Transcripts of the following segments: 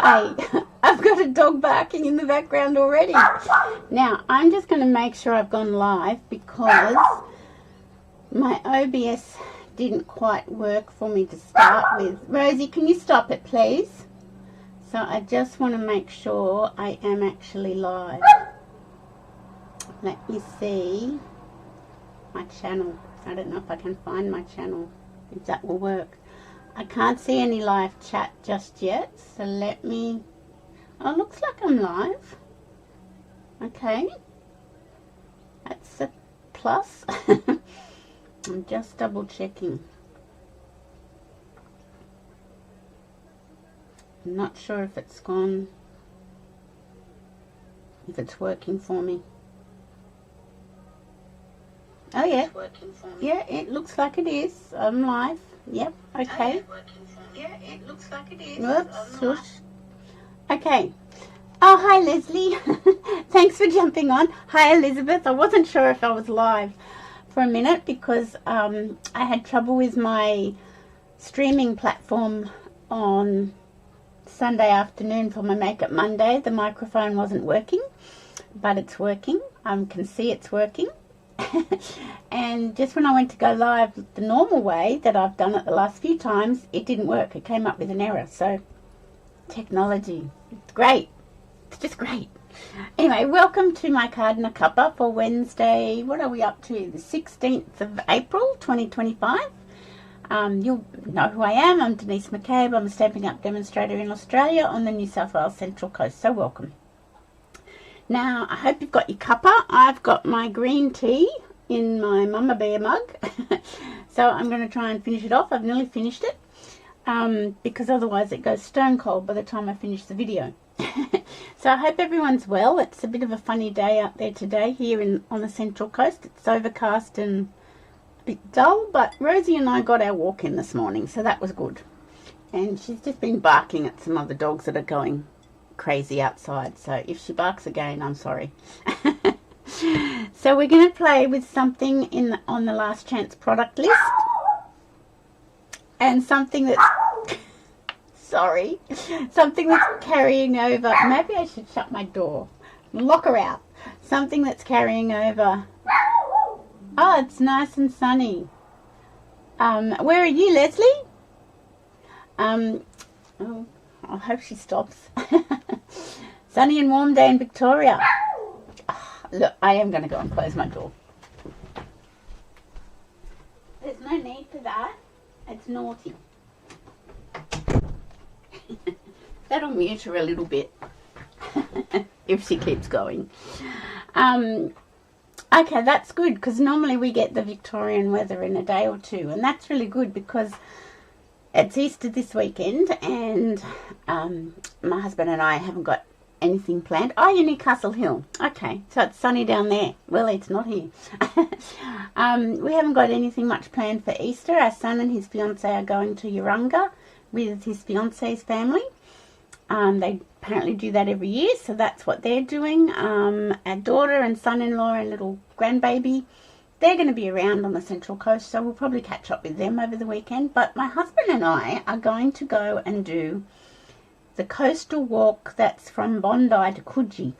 Okay, I've got a dog barking in the background already. Now, I'm just going to make sure I've gone live because my OBS didn't quite work for me to start with. Rosie, can you stop it, please? So I just want to make sure I am actually live. Let me see my channel. I don't know if I can find my channel, if that will work. I can't see any live chat just yet, so let me... Oh, looks like I'm live. Okay. That's a plus. I'm just double checking. I'm not sure if it's gone, if it's working for me. Oh yeah, yeah, it looks like it is. I'm live. Yep, okay. Yeah, it looks like it is. Whoops, shush. Okay. Oh, hi Leslie. Thanks for jumping on. Hi Elizabeth. I wasn't sure if I was live for a minute because I had trouble with my streaming platform on Sunday afternoon for my Makeup Monday. The microphone wasn't working, but it's working. I can see it's working. And just when I went to go live the normal way that I've done it the last few times, it didn't work. It came up with an error. So technology, it's great. It's just great. Anyway, welcome to my card and a cuppa for Wednesday. What are we up to? The 16th of April 2025. You'll know who I am. I'm Denise McCabe. I'm a Stampin' Up demonstrator in Australia on the New South Wales Central Coast. So welcome. Now, I hope you've got your cuppa. I've got my green tea in my Mama Bear mug. So I'm going to try and finish it off. I've nearly finished it because otherwise it goes stone cold by the time I finish the video. So I hope everyone's well. It's a bit of a funny day out there today here on the Central Coast. It's overcast and a bit dull, but Rosie and I got our walk in this morning, so that was good. And she's just been barking at some other dogs that are going crazy outside, so if she barks again, I'm sorry. So we're going to play with something on the last chance product list, and something that's sorry, something that's carrying over. Maybe I should shut my door, lock her out. Something that's carrying over. Oh, it's nice and sunny. Where are you, Leslie? Oh, I hope she stops. Sunny and warm day in Victoria. Oh, look, I am going to go and close my door. There's no need for that. It's naughty. That'll mute her a little bit if she keeps going. Okay, that's good because normally we get the Victorian weather in a day or two, and that's really good because it's Easter this weekend, and my husband and I haven't got anything planned. Oh, you're near Castle Hill. Okay, so it's sunny down there. Well, it's not here. We haven't got anything much planned for Easter. Our son and his fiancée are going to Urunga with his fiancée's family. They apparently do that every year, so that's what they're doing. Our daughter and son-in-law and little grandbaby, they're going to be around on the Central Coast, so we'll probably catch up with them over the weekend. But my husband and I are going to go and do the coastal walk that's from Bondi to Coogee.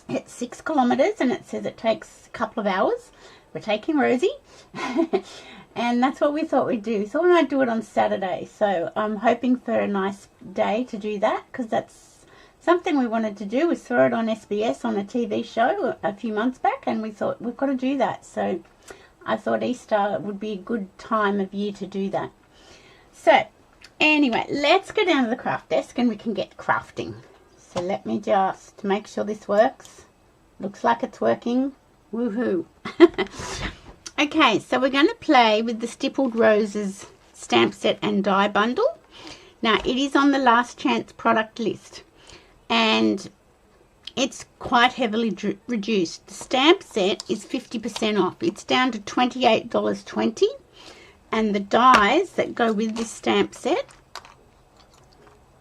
It's 6 kilometres and it says it takes a couple of hours. We're taking Rosie. And that's what we thought we'd do. So we might do it on Saturday. So I'm hoping for a nice day to do that, because that's something we wanted to do, was throw it on SBS on a TV show a few months back, and we thought we've got to do that. So I thought Easter would be a good time of year to do that. So anyway, let's go down to the craft desk and we can get crafting. So let me just make sure this works. Looks like it's working. Woohoo. Okay, so we're going to play with the Stippled Roses stamp set and die bundle. Now, it is on the last chance product list, and it's quite heavily reduced. The stamp set is 50% off. It's down to $28.20, and the dies that go with this stamp set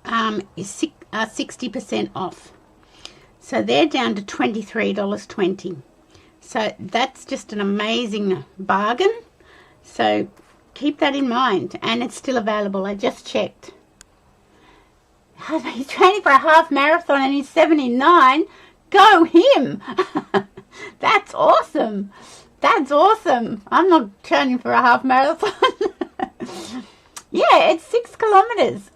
are 60% off. So they're down to $23.20. So that's just an amazing bargain. So keep that in mind. And it's still available. I just checked. He's training for a half marathon and he's 79. Go him! That's awesome. That's awesome. I'm not training for a half marathon. Yeah, it's 6 kilometers.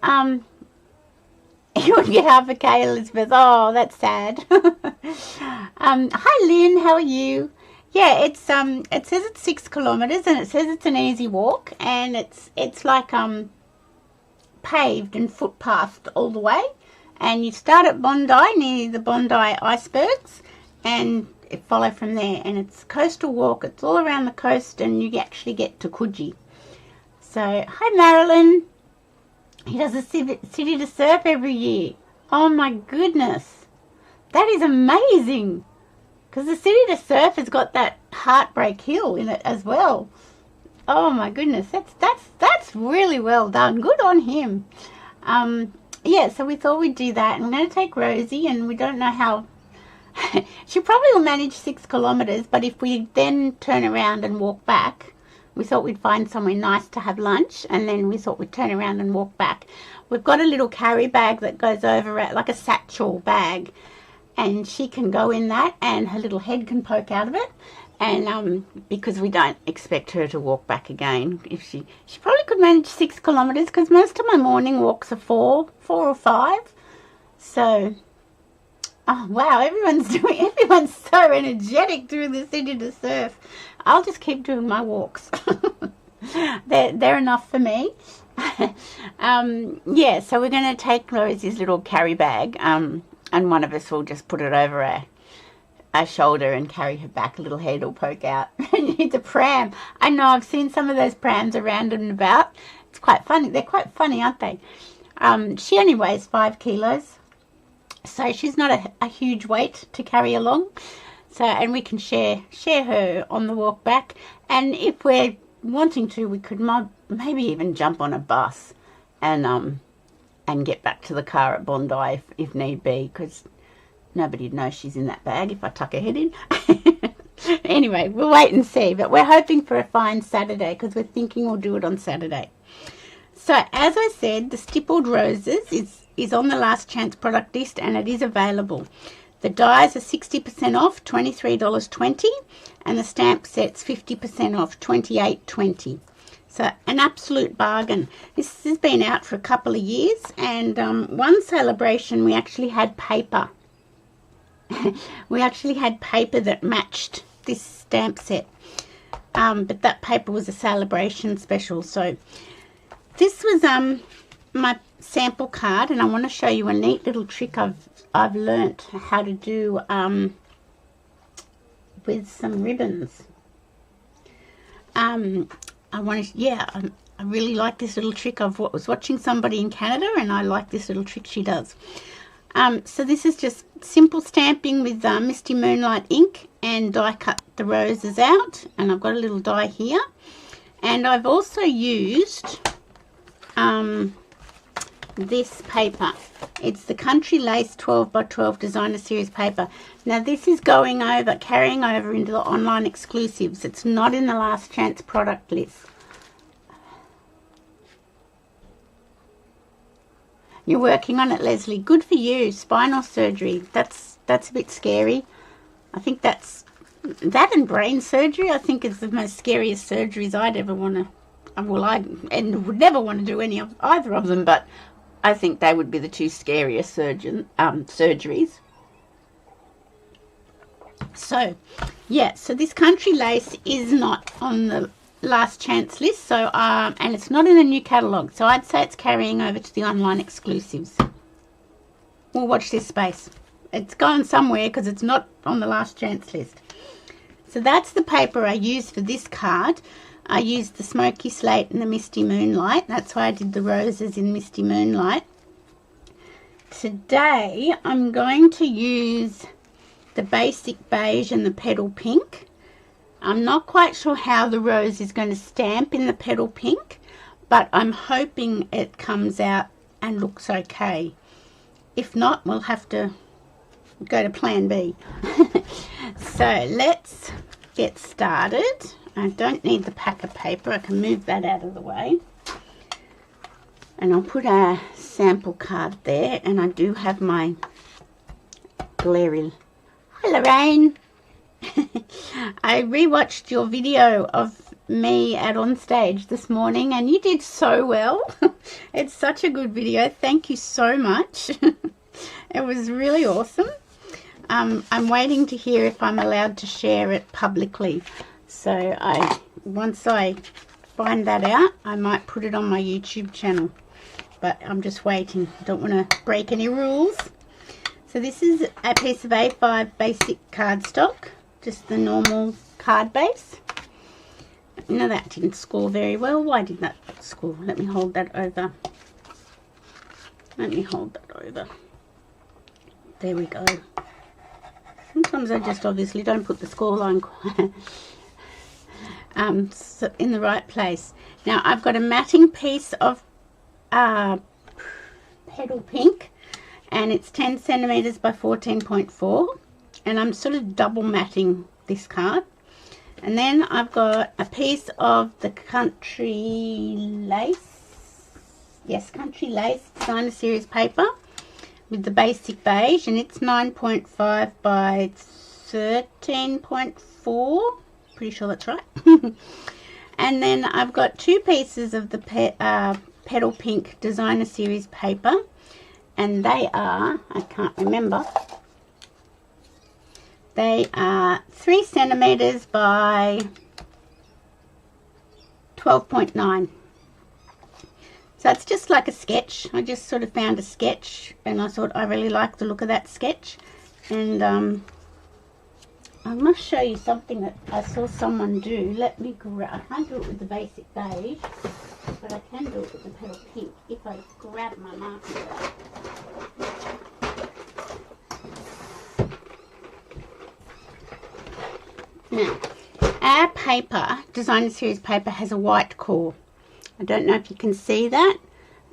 You would get half a K, Elizabeth. Oh, that's sad. Hi, Lynn. How are you? Yeah, it says it's 6 kilometers and it says it's an easy walk, and it's like paved and footpathed all the way, and you start at Bondi near the Bondi icebergs and follow from there, and it's a coastal walk. It's all around the coast and you actually get to Coogee. So hi Marilyn. He does a city to surf every year. Oh my goodness, that is amazing, because the city to surf has got that Heartbreak Hill in it as well. Oh my goodness, that's really well done. Good on him. Yeah, so we thought we'd do that. I'm going to take Rosie, and we don't know how. She probably will manage 6 kilometers, but if we then turn around and walk back, we thought we'd find somewhere nice to have lunch, and then we thought we'd turn around and walk back. We've got a little carry bag that goes over it, like a satchel bag, and she can go in that, and her little head can poke out of it. And because we don't expect her to walk back again. If she probably could manage 6 kilometers, because most of my morning walks are 4 or 5. So, oh wow, everyone's so energetic through the city to surf. I'll just keep doing my walks. They're enough for me. Yeah, so we're going to take Rosie's little carry bag, and one of us will just put it over our shoulder and carry her back. A little head will poke out. It's a pram. I know, I've seen some of those prams around and about. It's quite funny. They're quite funny, aren't they? She only weighs 5 kilos, so she's not a huge weight to carry along. So, and we can share her on the walk back. And if we're wanting to, we could maybe even jump on a bus and get back to the car at Bondi if need be, because nobody'd know she's in that bag if I tuck her head in. Anyway, we'll wait and see. But we're hoping for a fine Saturday, because we're thinking we'll do it on Saturday. So, as I said, the Stippled Roses is on the last chance product list, and it is available. The dies are 60% off, $23.20, and the stamp set's 50% off, $28.20. So, an absolute bargain. This has been out for a couple of years, and one celebration we actually had paper. We actually had paper that matched this stamp set, but that paper was a celebration special. So this was my sample card, and I want to show you a neat little trick I've learnt how to do with some ribbons. I really like this little trick. I was watching somebody in Canada, and I like this little trick she does. So this is just simple stamping with Misty Moonlight ink, and die cut the roses out, and I've got a little die here, and I've also used this paper. It's the Country Lace 12x12 Designer Series paper. Now this is carrying over into the online exclusives. It's not in the last chance product list. You're working on it, Leslie. Good for you. Spinal surgery. That's a bit scary. I think that and brain surgery, I think, is the most scariest surgeries I'd ever want to. Well, I would never want to do either of them, but I think they would be the two scariest surgeries. So, yeah. So this Country Lace is not on the last chance list, so and it's not in the new catalogue, so I'd say it's carrying over to the online exclusives. We'll watch this space. It's gone somewhere because it's not on the last chance list. So that's the paper I used for this card. I used the Smoky Slate and the Misty Moonlight. That's why I did the roses in Misty Moonlight. Today I'm going to use the Basic Beige and the Petal Pink. I'm not quite sure how the rose is going to stamp in the Petal Pink, but I'm hoping it comes out and looks okay. If not, we'll have to go to plan B. So let's get started. I don't need the pack of paper. I can move that out of the way. And I'll put a sample card there, and I do have my glary. Hi Lorraine. I rewatched your video of me at On Stage this morning, and you did so well. It's such a good video. Thank you so much. It was really awesome. I'm waiting to hear if I'm allowed to share it publicly. So once I find that out, I might put it on my YouTube channel. But I'm just waiting. Don't want to break any rules. So this is a piece of A5 basic cardstock. Just the normal card base. No, that didn't score very well. Why did that score? Let me hold that over. Let me hold that over. There we go. Sometimes I just obviously don't put the score line so in the right place. Now I've got a matting piece of petal pink, and it's 10 centimeters by 14.4, and I'm sort of double matting this card. And then I've got a piece of the Country Lace, yes, Country Lace Designer Series paper with the basic beige, and it's 9.5 by 13.4, pretty sure that's right. And then I've got two pieces of the Petal Pink Designer Series paper, and they are, I can't remember, they are 3 centimeters by 12.9. So it's just like a sketch. I just sort of found a sketch, and I thought I really like the look of that sketch. And I must show you something that I saw someone do. Let me grab, I can't do it with the basic beige, but I can do it with the Petal Pink if I grab my marker. Now, our paper, Designer Series paper, has a white core. I don't know if you can see that,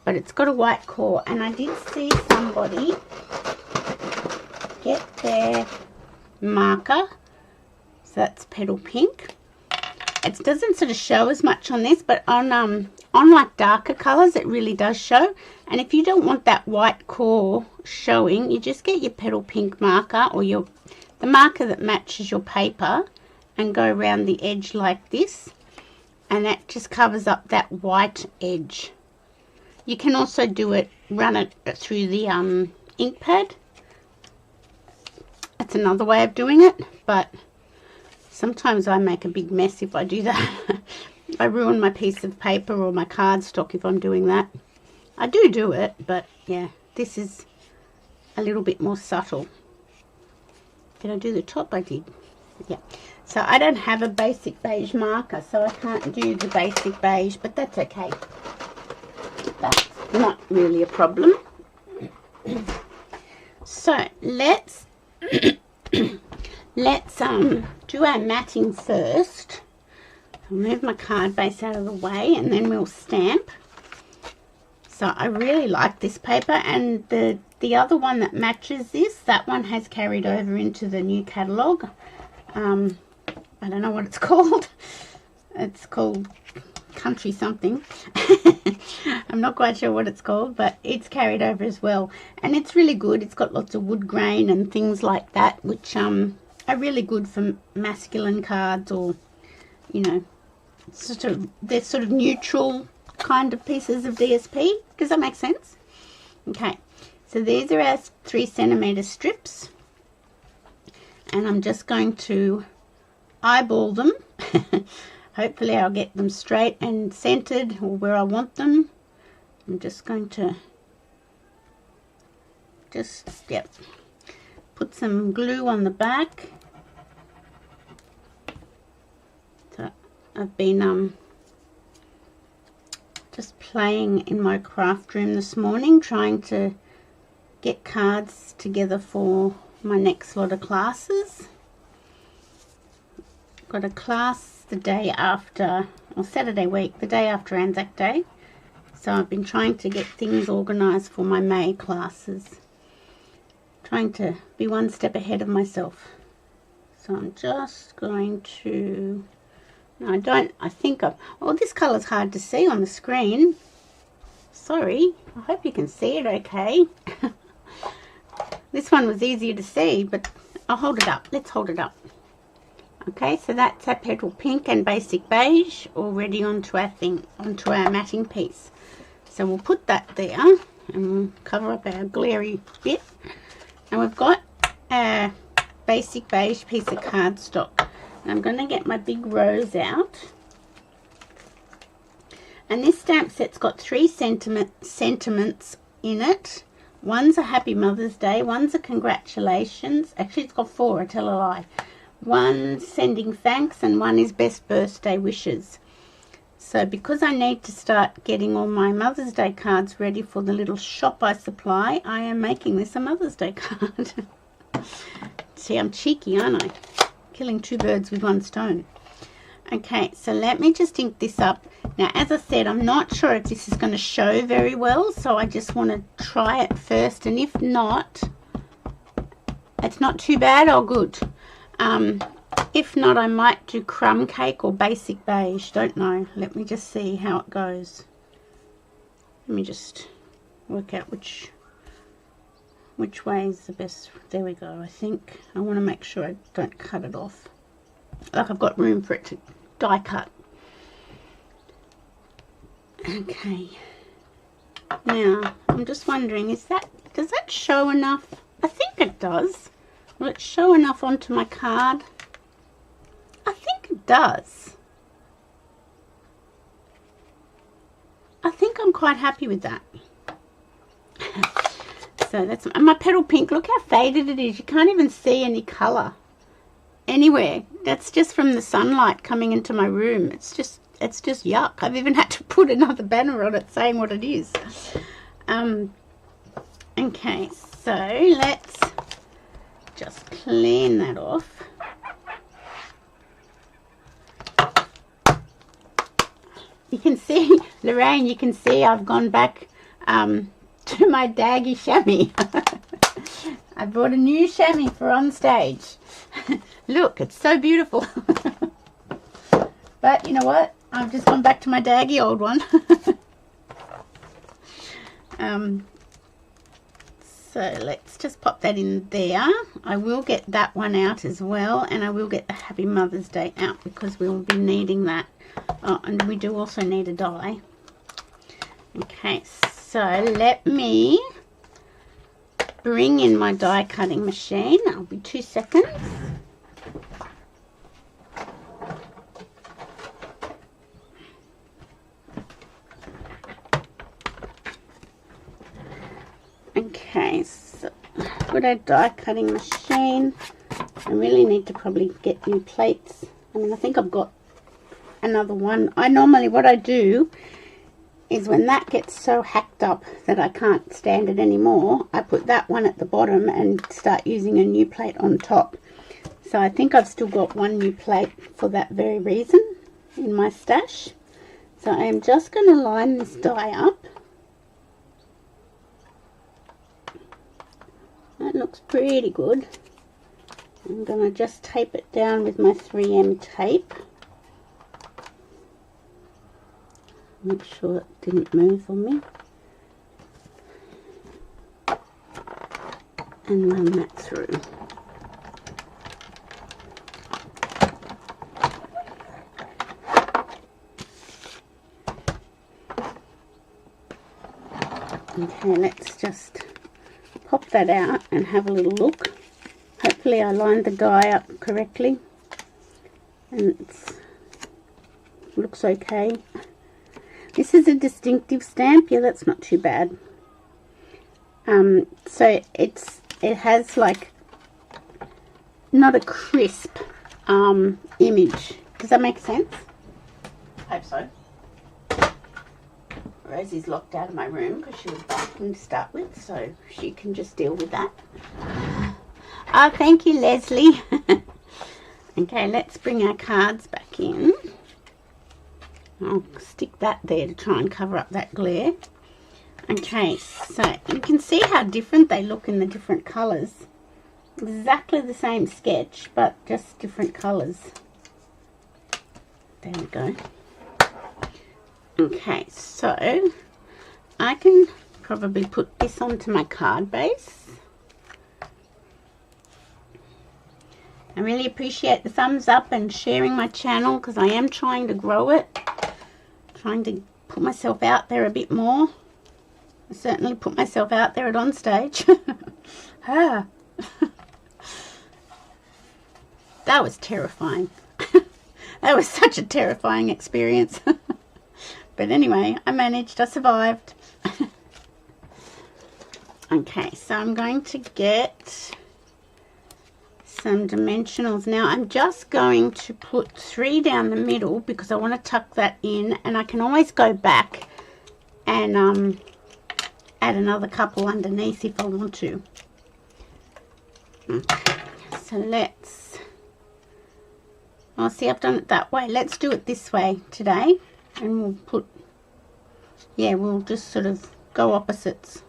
but it's got a white core. And I did see somebody get their marker, so that's Petal Pink. It doesn't sort of show as much on this, but on like darker colors it really does show. And if you don't want that white core showing, you just get your Petal Pink marker, or the marker that matches your paper, and go around the edge like this, and that just covers up that white edge. You can also do it, run it through the ink pad. That's another way of doing it, but sometimes I make a big mess if I do that. I ruin my piece of paper or my cardstock if I'm doing that. I do it, but yeah, this is a little bit more subtle. Did I do the top? I did. Yeah. So I don't have a basic beige marker, so I can't do the basic beige, but that's okay. That's not really a problem. So let's do our matting first. I'll move my card base out of the way, and then we'll stamp. So I really like this paper, and the other one that matches this, that one has carried over into the new catalogue. I don't know what it's called. It's called Country something. I'm not quite sure what it's called, but it's carried over as well, and it's really good. It's got lots of wood grain and things like that, which are really good for masculine cards, or you know, they're sort of neutral kind of pieces of DSP. Does that make sense? Okay, so these are our 3 centimeter strips, and I'm just going to eyeball them. Hopefully I'll get them straight and centered, or where I want them. I'm just going to put some glue on the back. So I've been just playing in my craft room this morning, trying to get cards together for my next lot of classes. Got a class the day after, or Saturday week, the day after Anzac Day. So I've been trying to get things organised for my May classes. Trying to be one step ahead of myself. So I'm just going to, no, I think oh, this colour's hard to see on the screen. Sorry, I hope you can see it okay. This one was easier to see, but I'll hold it up. Let's hold it up. Okay, so that's our petal pink and basic beige already onto our thing, onto our matting piece. So we'll put that there and we'll cover up our glary bit. And we've got our basic beige piece of cardstock. And I'm going to get my big rose out. And this stamp set's got 3 sentiments in it. One's a Happy Mother's Day, one's a congratulations. Actually, it's got 4, I tell a lie. One's sending thanks and one is best birthday wishes. So because I need to start getting all my Mother's Day cards ready for the little shop I supply, I am making this a Mother's Day card. See, I'm cheeky, aren't I? Killing 2 birds with 1 stone. Okay, so let me just ink this up. Now, as I said, I'm not sure if this is going to show very well, so I just want to try it first. And if not, it's not too bad or good. If not, I might do crumb cake or basic beige. Don't know. Let me just see how it goes. Let me just work out which way is the best. There we go. I think I want to make sure I don't cut it off. Like I've got room for it to die cut. Okay. Now, I'm just wondering, does that show enough? I think it does. Will it show enough onto my card? I think it does. I think I'm quite happy with that. So that's my petal pink. Look how faded it is. You can't even see any colour anywhere. That's just from the sunlight coming into my room. It's just yuck. I've even had to put another banner on it saying what it is. Okay, so let's just clean that off. You can see, Lorraine, you can see I've gone back to my daggy chamois. I bought a new chamois for on stage. Look, it's so beautiful. But you know what? I've just gone back to my daggy old one. So let's just pop that in there. I will get that one out as well, and I will get the Happy Mother's Day out because we will be needing that. Oh, and we do also need a die. Okay, so let me bring in my die cutting machine. I'll be 2 seconds. Okay, so got a die cutting machine. I really need to probably get new plates. I mean, I think I've got another one. What I do is when that gets so hacked up that I can't stand it anymore, I put that one at the bottom and start using a new plate on top. So I think I've still got one new plate for that very reason in my stash. So I am just going to line this die up. That looks pretty good. I'm going to just tape it down with my 3M tape. Make sure it didn't move on me. And run that through. Okay, let's just pop that out and have a little look. Hopefully I lined the die up correctly and it looks okay. This is a distinctive stamp. Yeah, that's not too bad. So it has like not a crisp image. Does that make sense? I hope so. Rosie's locked out of my room because she was barking to start with, so she can just deal with that. Oh, thank you, Leslie. Okay, let's bring our cards back in. I'll stick that there to try and cover up that glare. Okay, so you can see how different they look in the different colours. Exactly the same sketch, but just different colours. There we go. Okay, so I can probably put this onto my card base. I really appreciate the thumbs up and sharing my channel, because I am trying to grow it, trying to put myself out there a bit more. I certainly put myself out there at On Stage. Ah. That was terrifying. That was such a terrifying experience. But anyway, I managed, I survived. Okay, so I'm going to get some dimensionals. Now I'm just going to put 3 down the middle because I want to tuck that in, and I can always go back and add another couple underneath if I want to. Okay, so let's, oh, see, I've done it that way. Let's do it this way today, and we'll put, yeah, we'll just sort of go opposites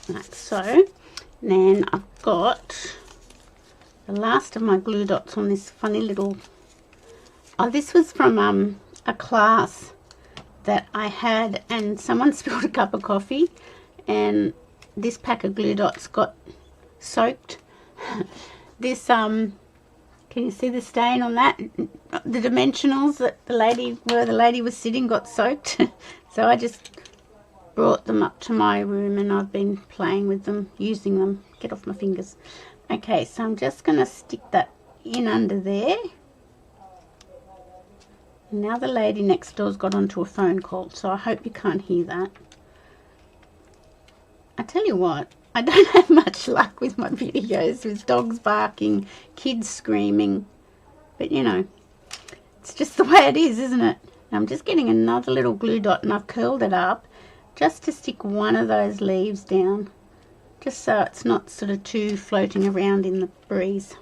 like so. And then I've got the last of my glue dots on this funny little, oh, this was from a class that I had, and someone spilled a cup of coffee and this pack of glue dots got soaked. This can you see the stain on that? The dimensionals that the lady, where the lady was sitting, got soaked. So I just brought them up to my room and I've been playing with them, using them. Get off my fingers. Okay, so I'm just going to stick that in under there. Now the lady next door's got onto a phone call, so I hope you can't hear that. I tell you what, I don't have much luck with my videos, with dogs barking, kids screaming, but you know, it's just the way it is, isn't it? Now I'm just getting another little glue dot and I've curled it up just to stick one of those leaves down, just so it's not sort of too floating around in the breeze.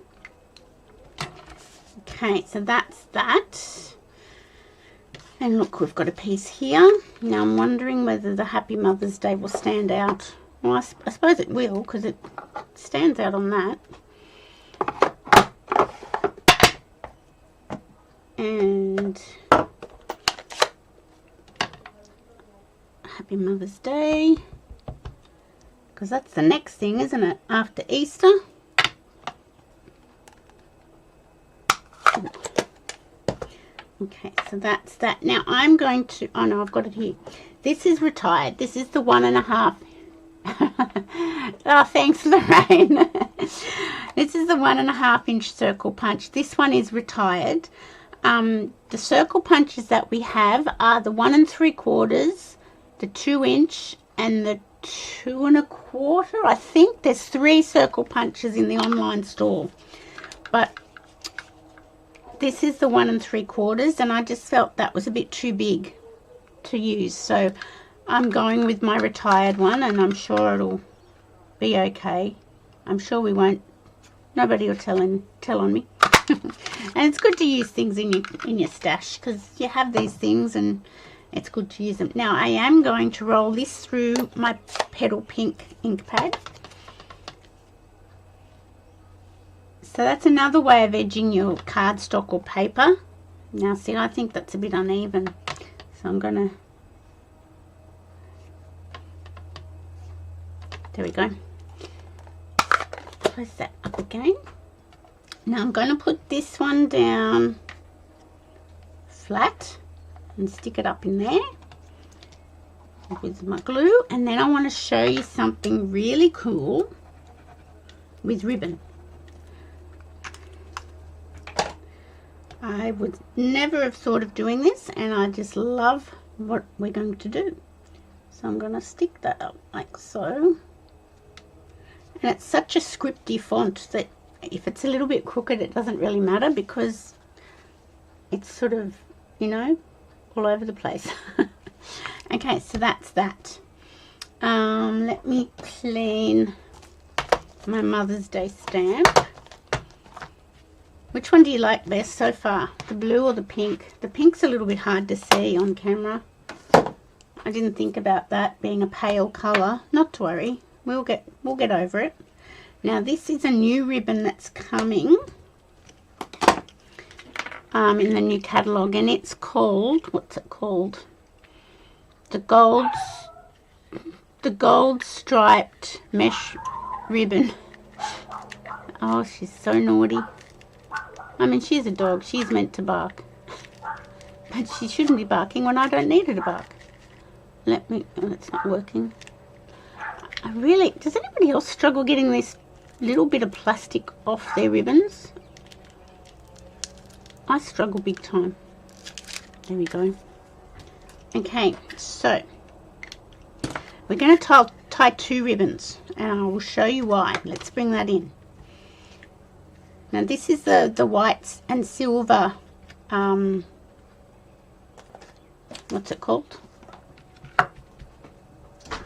Okay, so that's that. And look, we've got a piece here. Now I'm wondering whether the Happy Mother's Day will stand out. Well, I suppose it will, because it stands out on that. And Happy Mother's Day, because that's the next thing, isn't it? After Easter. Okay, so that's that. Now I'm going to, oh no, I've got it here. This is retired. This is the 1.5. Oh, thanks, Lorraine. This is the 1.5 inch circle punch. This one is retired. The circle punches that we have are the 1 3/4, the 2 inch, and the 2 1/4. I think there's 3 circle punches in the online store, but this is the 1 3/4, and I just felt that was a bit too big to use, so I'm going with my retired one, and I'm sure it'll be okay. I'm sure we won't, nobody will tell on me. And it's good to use things in your stash, because you have these things and it's good to use them. Now I am going to roll this through my Petal Pink ink pad. So that's another way of edging your cardstock or paper. Now see, I think that's a bit uneven, so I'm gonna, there we go, close that up again. Now I'm going to put this one down flat and stick it up in there with my glue, and then I want to show you something really cool with ribbon. I would never have thought of doing this, and I just love what we're going to do. So I'm going to stick that up like so. And it's such a scripty font that if it's a little bit crooked, it doesn't really matter, because it's sort of, you know, all over the place. Okay, so that's that. Let me clean my Mother's Day stamp. Which one do you like best so far? The blue or the pink? The pink's a little bit hard to see on camera. I didn't think about that being a pale colour. Not to worry. We'll get over it. Now this is a new ribbon that's coming in the new catalogue, and it's called, what's it called? the gold striped mesh ribbon. Oh, she's so naughty. I mean, she's a dog. She's meant to bark. But she shouldn't be barking when I don't need her to bark. Let me... Oh, it's not working. I really... Does anybody else struggle getting this little bit of plastic off their ribbons? I struggle big time. There we go. Okay, so we're going to tie 2 ribbons, and I will show you why. Let's bring that in. Now this is the white and silver, what's it called?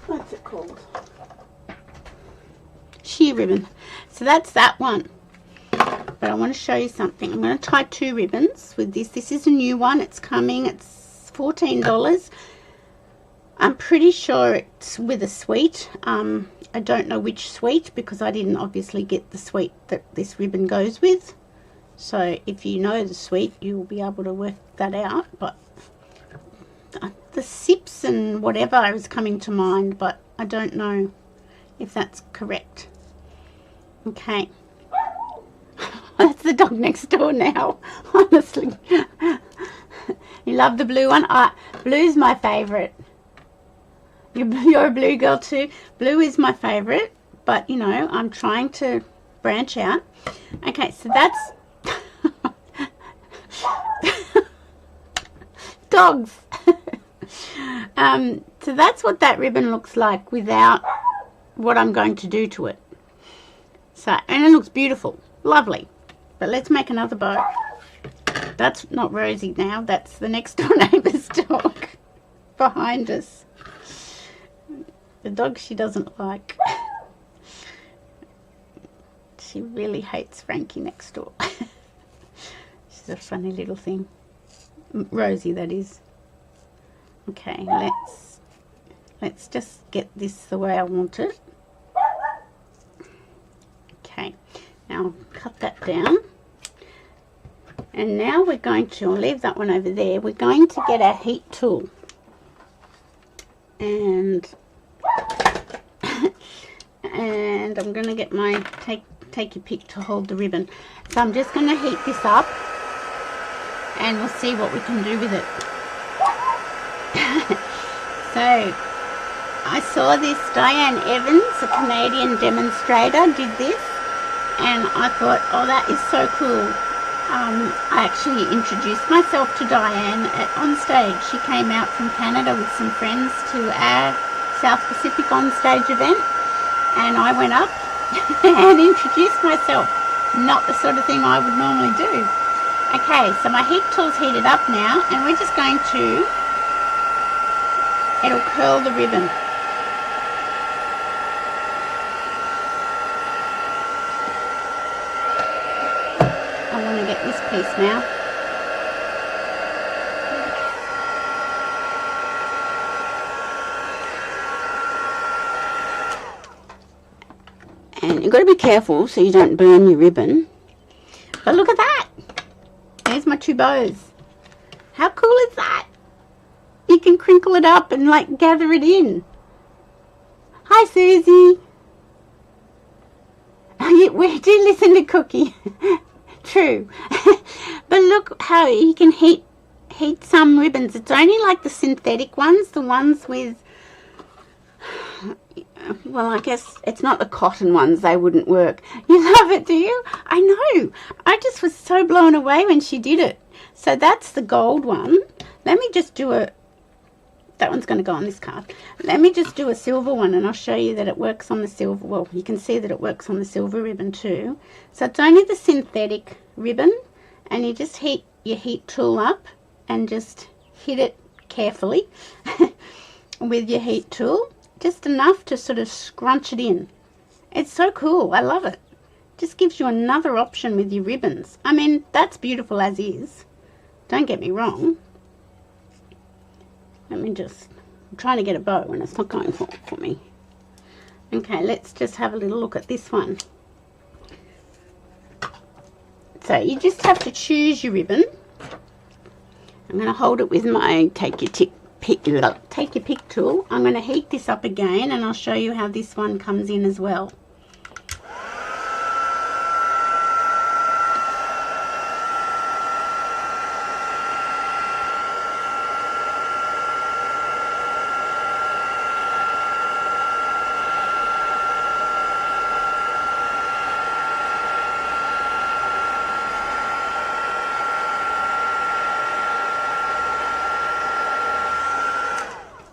What's it called? Sheer ribbon. So that's that one. But I want to show you something. I'm going to tie 2 ribbons with this. This is a new one. It's coming. It's $14. I'm pretty sure it's with a suite. I don't know which suite because I didn't obviously get the suite that this ribbon goes with. So if you know the suite, you'll be able to work that out. But the sips and whatever is coming to mind, but I don't know if that's correct. Okay. That's the dog next door now, honestly. You love the blue one? Blue's my favourite. You're a blue girl too. Blue is my favourite, but you know, I'm trying to branch out. Okay, so that's dogs. So that's what that ribbon looks like without what I'm going to do to it. So, and it looks beautiful, lovely. But let's make another bow. That's not Rosie now. That's the next door neighbour's dog behind us. The dog she doesn't like. She really hates Frankie next door. She's a funny little thing. Rosie, that is. Okay, let's just get this the way I want it. Okay, now cut that down. And now we're going to, I'll leave that one over there. We're going to get our heat tool. And I'm going to get my take your pick to hold the ribbon. So I'm just going to heat this up and we'll see what we can do with it. So I saw this, Diane Evans, a Canadian demonstrator, did this, and I thought, oh, that is so cool. I actually introduced myself to Diane on stage. She came out from Canada with some friends to our South Pacific on stage event, and I went up and introduced myself. Not the sort of thing I would normally do. Okay, so my heat tool's heated up now, and we're just going to, it'll curl the ribbon. I want to get this piece now. And you've got to be careful so you don't burn your ribbon. But look at that. There's my 2 bows. How cool is that? You can crinkle it up and like gather it in. Hi, Susie. We do listen to Cookie. True. But look how you can heat some ribbons. It's only like the synthetic ones, the ones with, well, I guess it's not the cotton ones, they wouldn't work. You love it, do you? I know. I just was so blown away when she did it. So that's the gold one. Let me just do a, that one's going to go on this card. Let me just do a silver one and I'll show you that it works on the silver. Well, you can see that it works on the silver ribbon too. So it's only the synthetic ribbon, and you just heat your heat tool up and just hit it carefully with your heat tool. Just enough to sort of scrunch it in. It's so cool. I love it. Just gives you another option with your ribbons. I mean, that's beautiful as is. Don't get me wrong. Let me just, I'm trying to get a bow and it's not going for me. Okay, let's just have a little look at this one. So you just have to choose your ribbon. I'm going to hold it with my take your take your pick tool. I'm going to heat this up again, and I'll show you how this one comes in as well.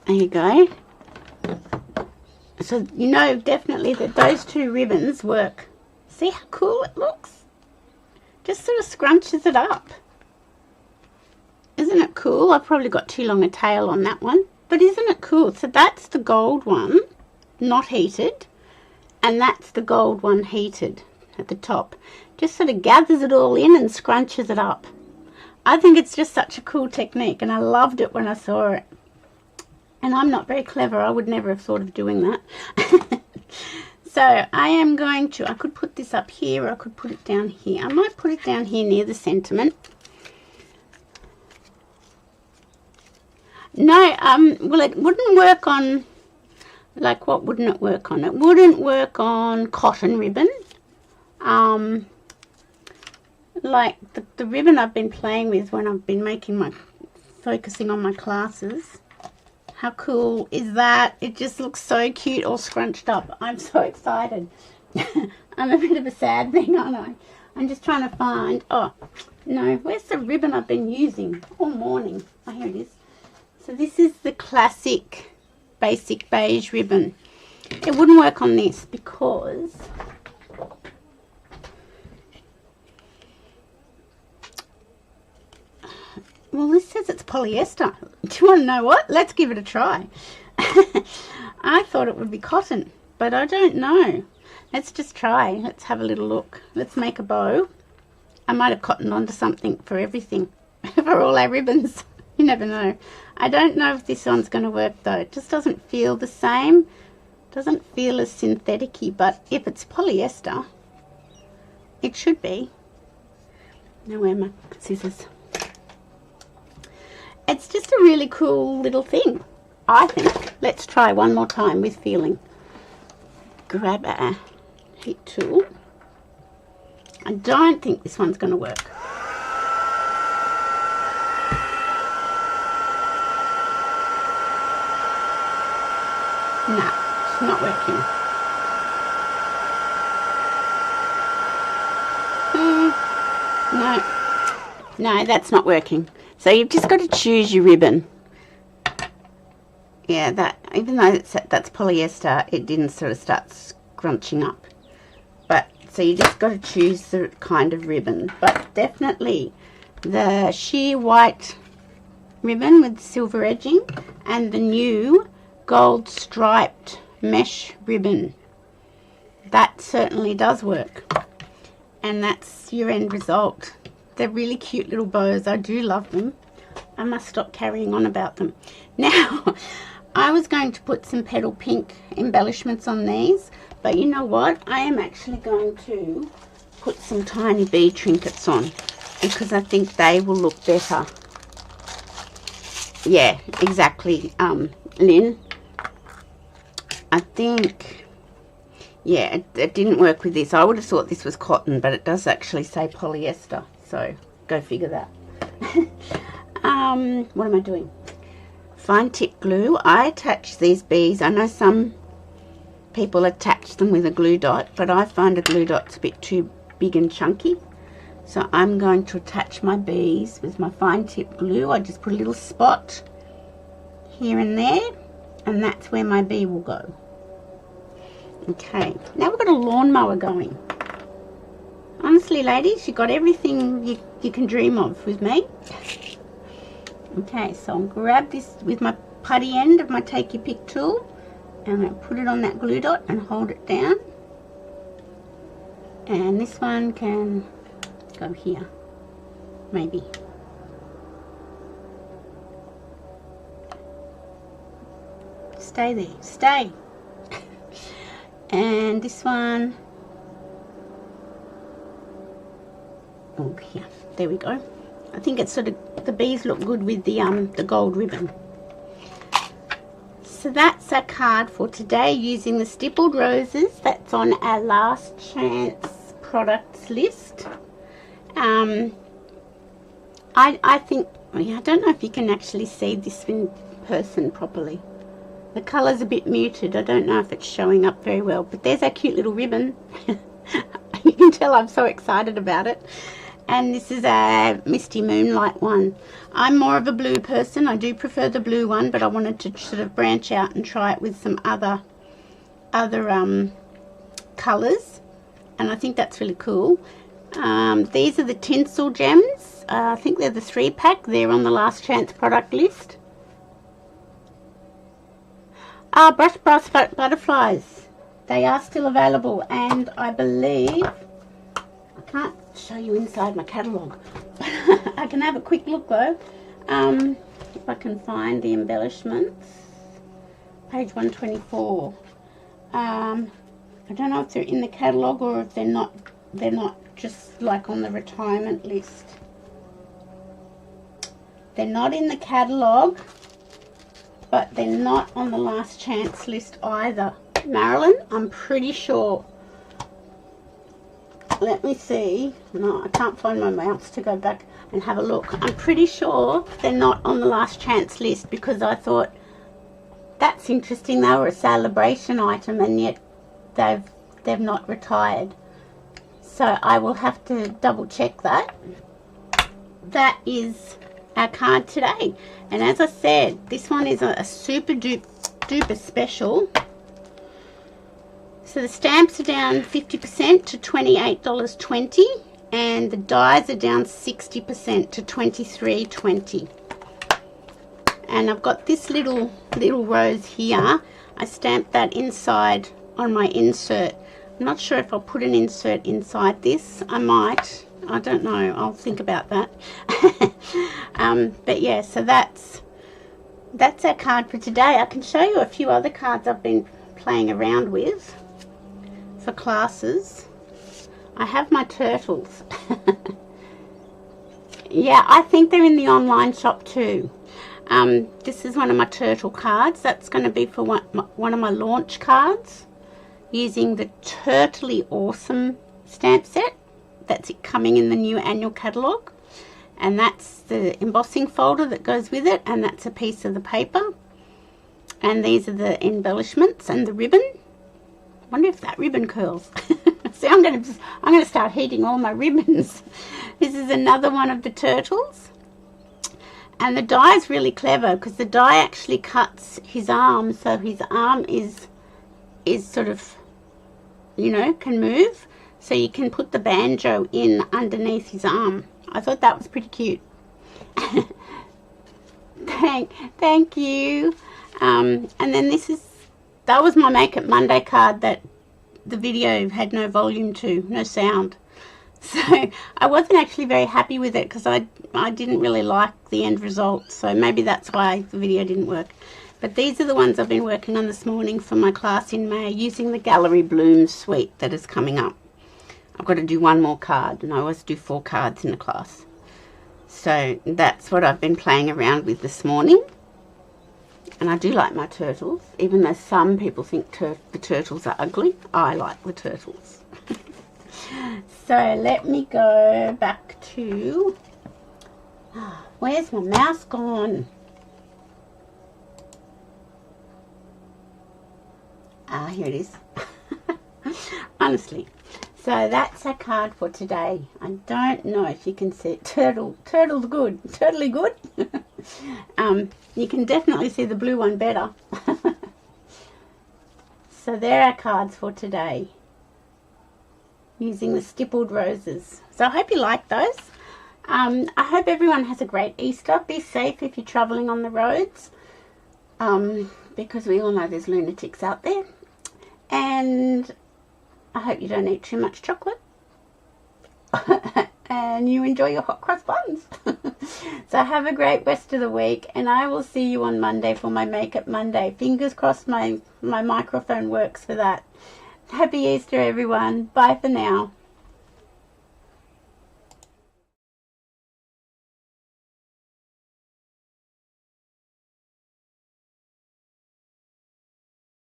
There you go. So you know definitely that those two ribbons work. See how cool it looks? Just sort of scrunches it up. Isn't it cool? I've probably got too long a tail on that one. But isn't it cool? So that's the gold one, not heated. And that's the gold one heated at the top. Just sort of gathers it all in and scrunches it up. I think it's just such a cool technique, and I loved it when I saw it. And I'm not very clever. I would never have thought of doing that. So I am going to, I could put this up here, or I could put it down here. I might put it down here near the sentiment. No, well, it wouldn't work on, like, what wouldn't it work on? It wouldn't work on cotton ribbon. Like the ribbon I've been playing with when I've been focusing on my classes. How cool is that? It just looks so cute, all scrunched up. I'm so excited. I'm a bit of a sad thing, aren't I? I'm just trying to find, oh, no, where's the ribbon I've been using all morning? Oh, here it is. So this is the classic basic beige ribbon. It wouldn't work on this because well, this says it's polyester. Do you want to know what? Let's give it a try. I thought it would be cotton, but I don't know. Let's just try. Let's have a little look. Let's make a bow. I might have cottoned onto something for everything, for all our ribbons. You never know. I don't know if this one's going to work though. It just doesn't feel the same. Doesn't feel as synthetic-y, but if it's polyester, it should be. Now where are my scissors? It's just a really cool little thing, I think. Let's try one more time with feeling. Grab a heat tool. I don't think this one's going to work. No, it's not working. No, that's not working. So you've just got to choose your ribbon. Yeah, that, even though that's polyester, it didn't sort of start scrunching up. But, so you just got to choose the kind of ribbon. But definitely the sheer white ribbon with silver edging and the new gold striped mesh ribbon. That certainly does work. And that's your end result. They're really cute little bows. I do love them. I must stop carrying on about them. Now, I was going to put some petal pink embellishments on these, but you know what? I am actually going to put some tiny bead trinkets on because I think they will look better. Yeah, exactly, Lynn. I think, yeah, it didn't work with this. I would have thought this was cotton, but it does actually say polyester. So, go figure that. What am I doing? Fine tip glue. I attach these bees. I know some people attach them with a glue dot, but I find a glue dot's a bit too big and chunky. So I'm going to attach my bees with my fine tip glue. I just put a little spot here and there, and that's where my bee will go. Okay, now we've got a lawnmower going. Honestly, ladies, you got everything you can dream of with me. Okay, so I'll grab this with my putty end of my take your pick tool, and I'll put it on that glue dot and hold it down. And this one can go here, maybe. Stay there, stay. And this one, oh here, there we go. I think it's sort of, the bees look good with the gold ribbon. so that's our card for today using the Stippled roses. That's on our last chance products list. I think, I don't know if you can actually see this in person properly. The colour's a bit muted. I don't know if it's showing up very well, but there's our cute little ribbon. You can tell I'm so excited about it. And this is a Misty Moonlight one. I'm more of a blue person. I do prefer the blue one, but I wanted to sort of branch out and try it with some other colours. And I think that's really cool. These are the tinsel gems. I think they're the 3-pack. They're on the last chance product list. Brush butterflies. They are still available, and I believe, I can't show you inside my catalogue. I can have a quick look though. If I can find the embellishments. Page 124. I don't know if they're in the catalogue or if they're not just like on the retirement list. They're not in the catalogue, but they're not on the last chance list either. Marilyn, I'm pretty sure. Let me see. No, I can't find my mouse to go back and have a look. I'm pretty sure they're not on the last chance list because I thought, that's interesting. They were a celebration item and yet they've not retired. So I will have to double check that. That is our card today. And as I said, this one is a super duper special. So the stamps are down 50% to $28.20 and the dies are down 60% to $23.20. And I've got this little rose here. I stamped that inside on my insert. I'm not sure if I'll put an insert inside this. I might. I don't know. I'll think about that. But yeah, so that's our card for today. I can show you a few other cards I've been playing around with for classes. I have my turtles. Yeah, I think they're in the online shop too. This is one of my turtle cards. That's going to be for one of my launch cards using the Turtly Awesome stamp set. That's it coming in the new annual catalogue. And that's the embossing folder that goes with it, and that's a piece of the paper. And these are the embellishments and the ribbon. I wonder if that ribbon curls. See, I'm going to start heating all my ribbons. This is another one of the turtles. And the die is really clever because the die actually cuts his arm, so his arm is sort of, you know, can move. So you can put the banjo in underneath his arm. I thought that was pretty cute. Thank you. And then that was my Make It Monday card that the video had no volume to, no sound. So I wasn't actually very happy with it because I didn't really like the end result. So maybe that's why the video didn't work. But these are the ones I've been working on this morning for my class in May using the Gallery Blooms suite that is coming up. I've got to do one more card, and I always do 4 cards in a class. So that's what I've been playing around with this morning. And I do like my turtles, even though some people think the turtles are ugly. I like the turtles. So let me go back to... where's my mouse gone? Here it is. Honestly. So that's our card for today. I don't know if you can see it. Turtle's good. Totally good. You can definitely see the blue one better. So there are our cards for today using the Stippled roses. So I hope you like those. I hope everyone has a great Easter. Be safe if you're travelling on the roads, because we all know there's lunatics out there. And I hope you don't eat too much chocolate and you enjoy your hot cross buns. So have a great rest of the week, and I will see you on Monday for my Make It Monday. Fingers crossed my microphone works for that. Happy Easter, everyone. Bye for now.